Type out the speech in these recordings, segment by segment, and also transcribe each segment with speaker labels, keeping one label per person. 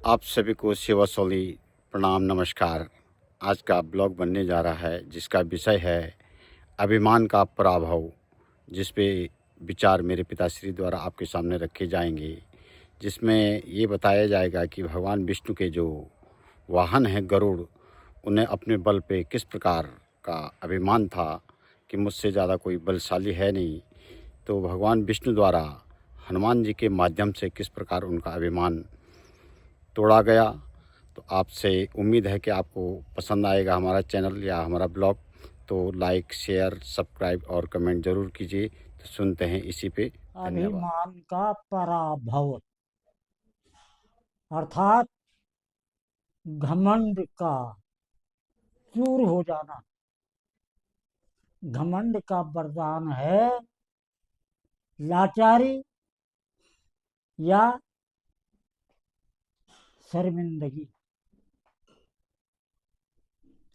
Speaker 1: आप सभी को सेवा सौली प्रणाम नमस्कार। आज का ब्लॉग बनने जा रहा है जिसका विषय है अभिमान का पराभव, जिस पे विचार मेरे पिताश्री द्वारा आपके सामने रखे जाएंगे। जिसमें ये बताया जाएगा कि भगवान विष्णु के जो वाहन हैं गरुड़, उन्हें अपने बल पे किस प्रकार का अभिमान था कि मुझसे ज़्यादा कोई बलशाली है नहीं। तो भगवान विष्णु द्वारा हनुमान जी के माध्यम से किस प्रकार उनका अभिमान तोड़ा गया। तो आपसे उम्मीद है कि आपको पसंद आएगा हमारा चैनल या हमारा ब्लॉग। तो लाइक शेयर सब्सक्राइब और कमेंट ज़रूर कीजिए। तो सुनते हैं इसी पे। धन्यवाद।
Speaker 2: अभिमान का पराभव अर्थात घमंड का चूर हो जाना। घमंड का वरदान है लाचारी या शर्मिंदगी।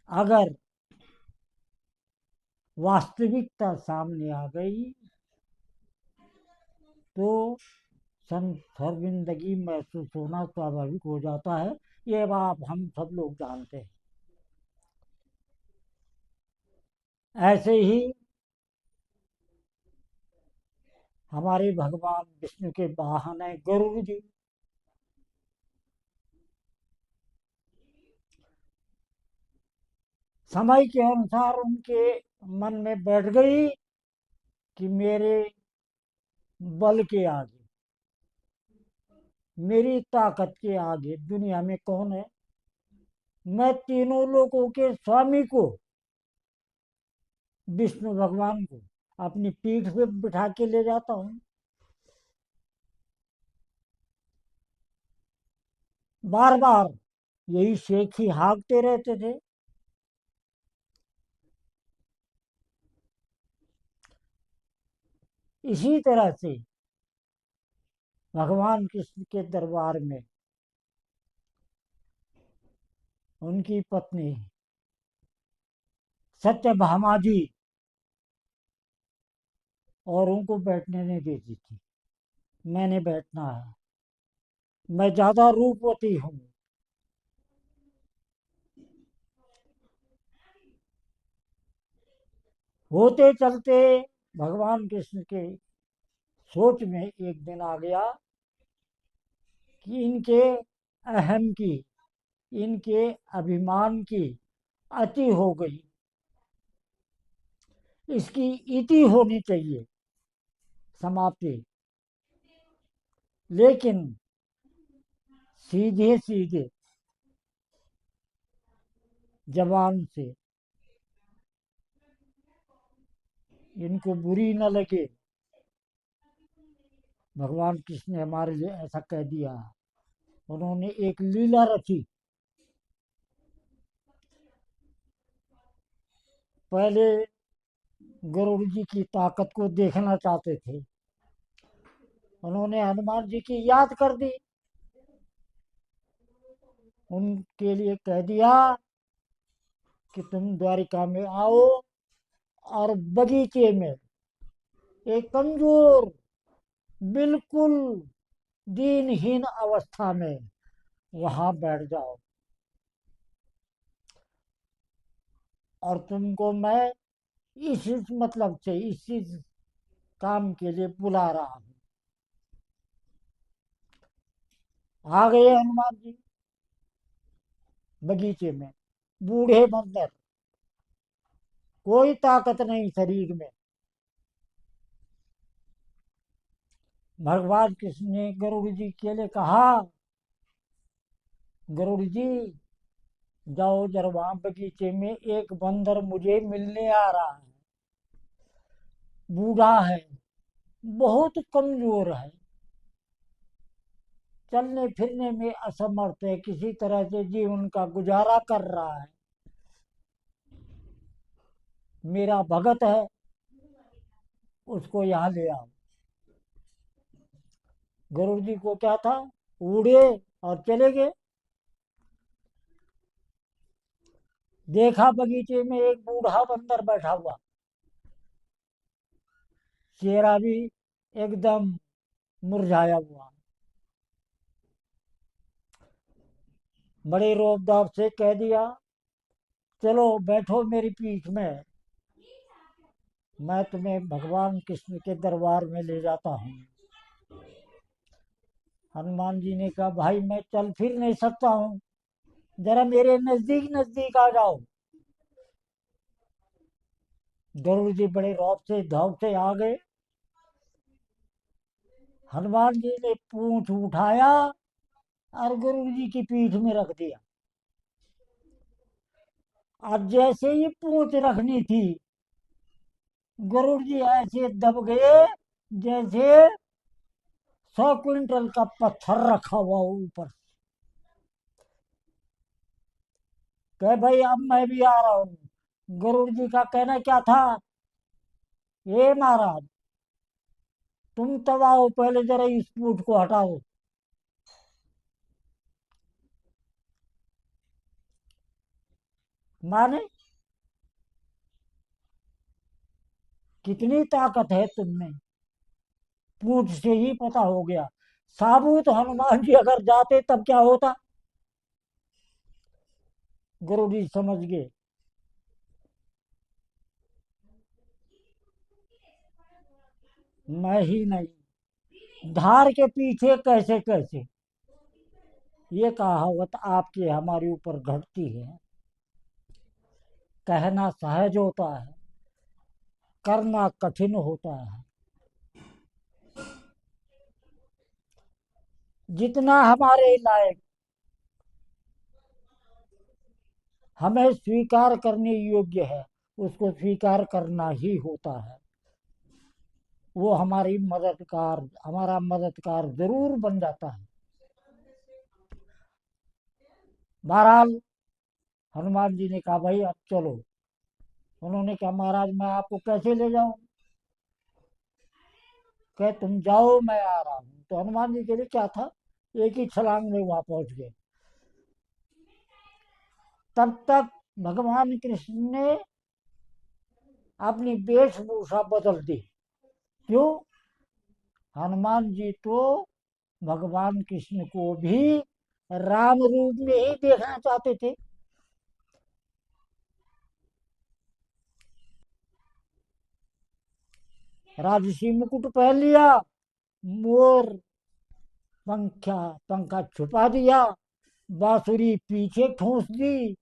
Speaker 2: अगर वास्तविकता सामने आ गई तो शर्मिंदगी महसूस होना स्वाभाविक हो जाता है। ये बात हम सब लोग जानते हैं। ऐसे ही हमारे भगवान विष्णु के वाहन है गरुड़ जी। समय के अनुसार उनके मन में बैठ गई कि मेरे बल के आगे, मेरी ताकत के आगे दुनिया में कौन है। मैं तीनों लोगों के स्वामी को, विष्णु भगवान को, अपनी पीठ पे बिठा के ले जाता हूँ। बार बार यही शेख ही हाँकते रहते थे। इसी तरह से भगवान कृष्ण के दरबार में उनकी पत्नी सत्यभामा जी और उनको बैठने नहीं देती थी। मैंने बैठना है, मैं ज्यादा रूपवती हूँ। होते चलते भगवान कृष्ण के सोच में एक दिन आ गया कि इनके अहम की, इनके अभिमान की अति हो गई। इसकी इति होनी चाहिए, समाप्ति। लेकिन सीधे सीधे जबान से इनको बुरी न लगे, भगवान कृष्ण ने हमारे लिए ऐसा कह दिया। उन्होंने एक लीला रची। पहले गरुड़ जी की ताकत को देखना चाहते थे। उन्होंने हनुमान जी की याद कर दी। उनके लिए कह दिया कि तुम द्वारिका में आओ और बगीचे में एक कमजोर, बिल्कुल दीनहीन अवस्था में वहां बैठ जाओ और तुमको मैं इस मतलब से इसी काम के लिए बुला रहा हूं। आ गए हनुमान जी बगीचे में। बूढ़े बंदर, कोई ताकत नहीं शरीर में। भगवान कृष्ण ने गरुड़ जी के लिए कहा, गरुड़ जी जाओ जरा वहां बगीचे में, एक बंदर मुझे मिलने आ रहा है। बूढ़ा है, बहुत कमजोर है, चलने फिरने में असमर्थ है, किसी तरह से जीवन का गुजारा कर रहा है। मेरा भगत है, उसको यहाँ ले आओ। गरुड़ जी को क्या था, उड़े और चले गए। देखा बगीचे में एक बूढ़ा बंदर बैठा हुआ, चेहरा भी एकदम मुरझाया हुआ। बड़े रोब-दाब से कह दिया, चलो बैठो मेरी पीठ में, मैं तुम्हें भगवान कृष्ण के दरबार में ले जाता हूँ। हनुमान जी ने कहा, भाई मैं चल फिर नहीं सकता हूँ, जरा मेरे नजदीक नजदीक आ जाओ। गरुड़ जी बड़े रौब से धावते आ गए। हनुमान जी ने पूंछ उठाया और गरुड़ जी की पीठ में रख दिया। और जैसे ही पूंछ रखनी थी, गरुड़ जी ऐसे दब गए जैसे 100 क्विंटल का पत्थर रखा हुआ ऊपर। कहे भाई अब मैं भी आ रहा हूँ। गरुड़ जी का कहना क्या था, ये महाराज तुम तब आओ, पहले जरा इस पूंछ को हटाओ। माने कितनी ताकत है तुम में, पूंछ से ही पता हो गया। साबुत हनुमान जी अगर जाते तब क्या होता। गुरु जी समझ गए, मैं ही नहीं, धार के पीछे कैसे कैसे। ये कहावत आपके हमारे ऊपर घटती है। कहना सहज होता है, करना कठिन होता है। जितना हमारे लायक हमें स्वीकार करने योग्य है, उसको स्वीकार करना ही होता है। वो हमारा मददगार जरूर बन जाता है। बहरहाल हनुमान जी ने कहा, भाई अब चलो। उन्होंने कहा, महाराज मैं आपको कैसे ले जाऊं। कहे तुम जाओ मैं आ रहा हूं। तो हनुमान जी के लिए क्या था, एक ही छलांग में वहां पहुंच गए। तब तक भगवान कृष्ण ने अपनी वेशभूषा बदल दी। क्यों, हनुमान जी तो भगवान कृष्ण को भी राम रूप में ही देखना चाहते थे। राजसी मुकुट पहन लिया, मोर पंखा छुपा दिया, बांसुरी पीछे ठूंस दी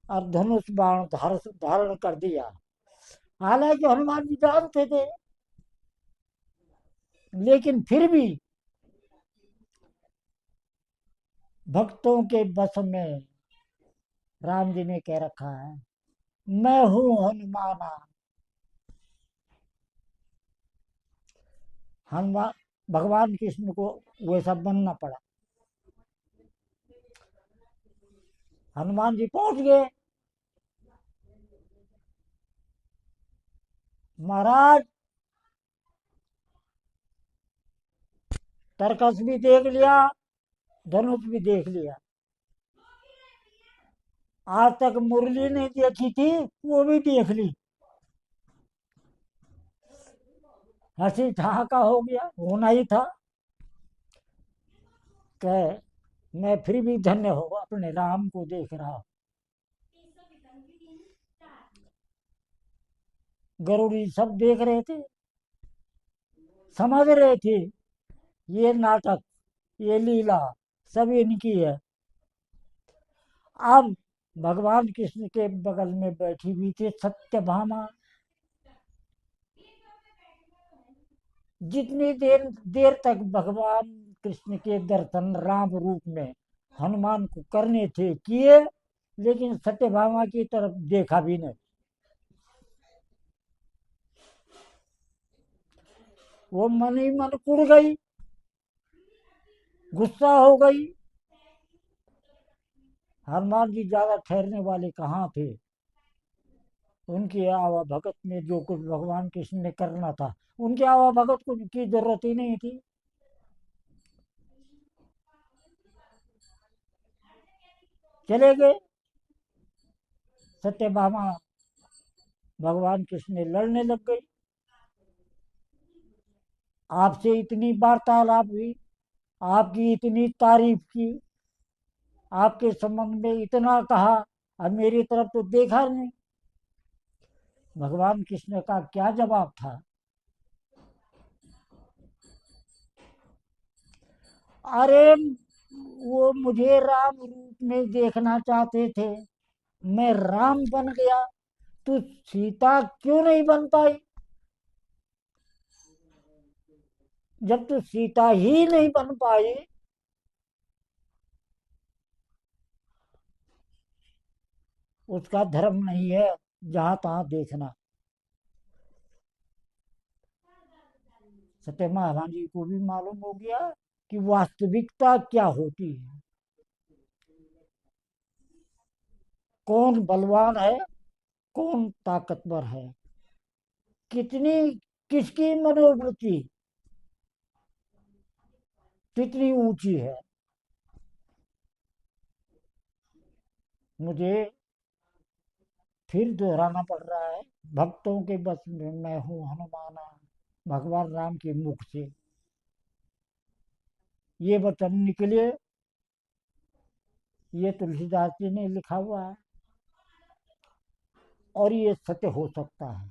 Speaker 2: और धनुष बाण धारण कर दिया। हालांकि हनुमान जी जानते थे, लेकिन फिर भी भक्तों के बस में राम जी ने कह रखा है, मैं हूं हनुमाना। हनुमान भगवान कृष्ण को वैसा बनना पड़ा। हनुमान जी पहुंच गए। महाराज तरकस भी देख लिया, धनुष भी देख लिया, आज तक मुरली नहीं देखी थी वो भी देख ली। हंसी ठहाका हो गया, होना ही था। कह मैं फिर भी धन्य हो अपने राम को देख रहा हूं। गरुड़ी सब देख रहे थे, समझ रहे थे ये नाटक, ये लीला सब इनकी है। अब भगवान कृष्ण के बगल में बैठी हुई थी सत्यभामा। जितनी देर देर तक भगवान कृष्ण के दर्शन राम रूप में हनुमान को करने थे किए, लेकिन सत्यभामा की तरफ देखा भी नहीं। वो मन ही मन कुड़ गई, गुस्सा हो गई। हनुमान जी ज्यादा ठहरने वाले कहाँ थे। उनकी आवा भगत में जो कुछ भगवान कृष्ण ने करना था, उनकी आवा भगत को की जरूरत ही नहीं थी। चले गए। सत्यभामा भगवान कृष्ण ने लड़ने लग गई। आपसे इतनी वार्तालाप हुई, आपकी इतनी तारीफ की, आपके संबंध में इतना कहा, अब मेरी तरफ तो देखा नहीं। भगवान कृष्ण का क्या जवाब था? अरे, वो मुझे राम रूप में देखना चाहते थे, मैं राम बन गया, तू सीता क्यों नहीं बन पाई? जब तू सीता ही नहीं बन पाई, उसका धर्म नहीं है जहां तहां देखना। सत्य महाराज जी को भी मालूम हो गया कि वास्तविकता क्या होती है, कौन बलवान है, कौन ताकतवर है, कितनी किसकी मनोवृत्ति कितनी ऊंची है। मुझे फिर दोहराना पड़ रहा है, भक्तों के बस में मैं हूँ हनुमाना, भगवान राम के मुख से ये वचन निकले। ये तुलसीदास जी ने लिखा हुआ है और ये सत्य हो सकता है।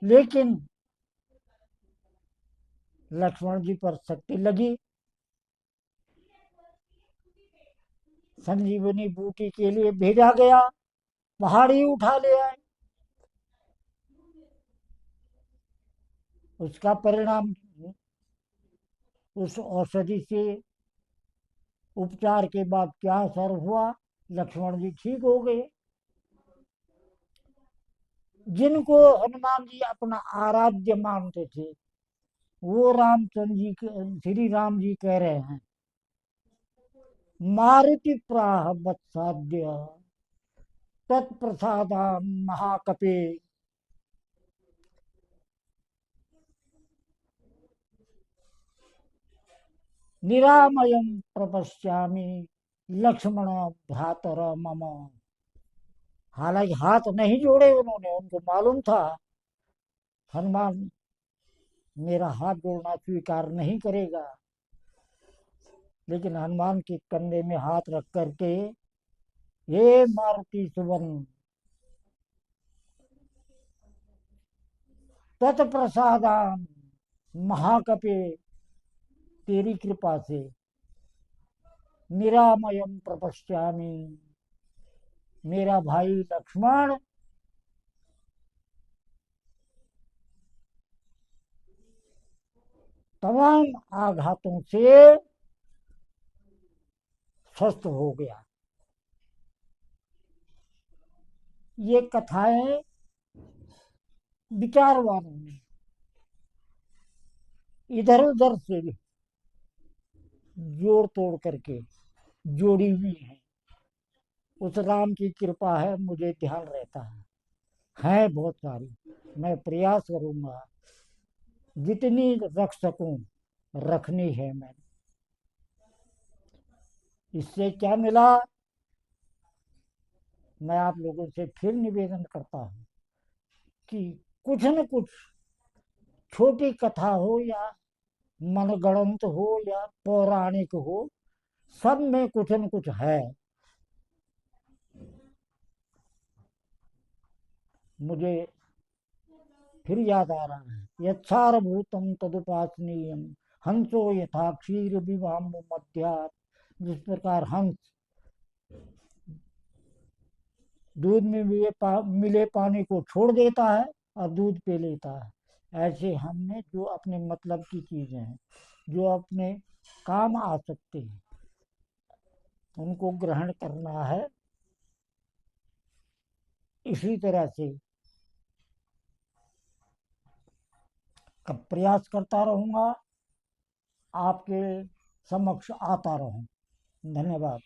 Speaker 2: लेकिन लक्ष्मण जी पर शक्ति लगी, संजीवनी बूटी के लिए भेजा गया, पहाड़ी उठा ले आए। उसका परिणाम, उस औषधि से उपचार के बाद क्या असर हुआ? लक्ष्मण जी ठीक हो गए। जिनको हनुमान जी अपना आराध्य मानते थे, वो रामचंद्र जी श्री राम जी कह रहे हैं, मारुति प्राह वत्साद्य तत्प्रसादा महाकपे, निरामयम प्रपश्यामि लक्ष्मण भ्रातर मम। हालांकि हाथ नहीं जोड़े उन्होंने, उनको मालूम था हनुमान मेरा हाथ जोड़ना स्वीकार नहीं करेगा, लेकिन हनुमान के कंधे में हाथ रख करके, हे मारुति सुवन तत्प्रसादान महाकपे, तेरी कृपा से निरामयम प्रपश्यामि, मेरा भाई लक्ष्मण तमाम आघातों से स्वस्थ हो गया। ये कथाएं विचारवानों ने इधर उधर से जोड़ तोड़ करके जोड़ी हुई है। उस राम की कृपा है, मुझे ध्यान रहता है बहुत सारी। मैं प्रयास करूंगा जितनी रख सकूं रखनी है मैंने। इससे क्या मिला? मैं आप लोगों से फिर निवेदन करता हूं कि कुछ न कुछ, छोटी कथा हो या मनगढ़ंत हो या पौराणिक हो, सब में कुछ न कुछ है। मुझे फिर याद आ रहा है, यच्छारभूतम तदुपासनीयम हंसो यथा क्षीर विवाम मध्या। जिस प्रकार हंस दूध में मिले पानी को छोड़ देता है और दूध पी लेता है, ऐसे हमने जो अपने मतलब की चीजें हैं, जो अपने काम आ सकते हैं, उनको ग्रहण करना है। इसी तरह से कब प्रयास करता रहूंगा, आपके समक्ष आता रहूं। धन्यवाद।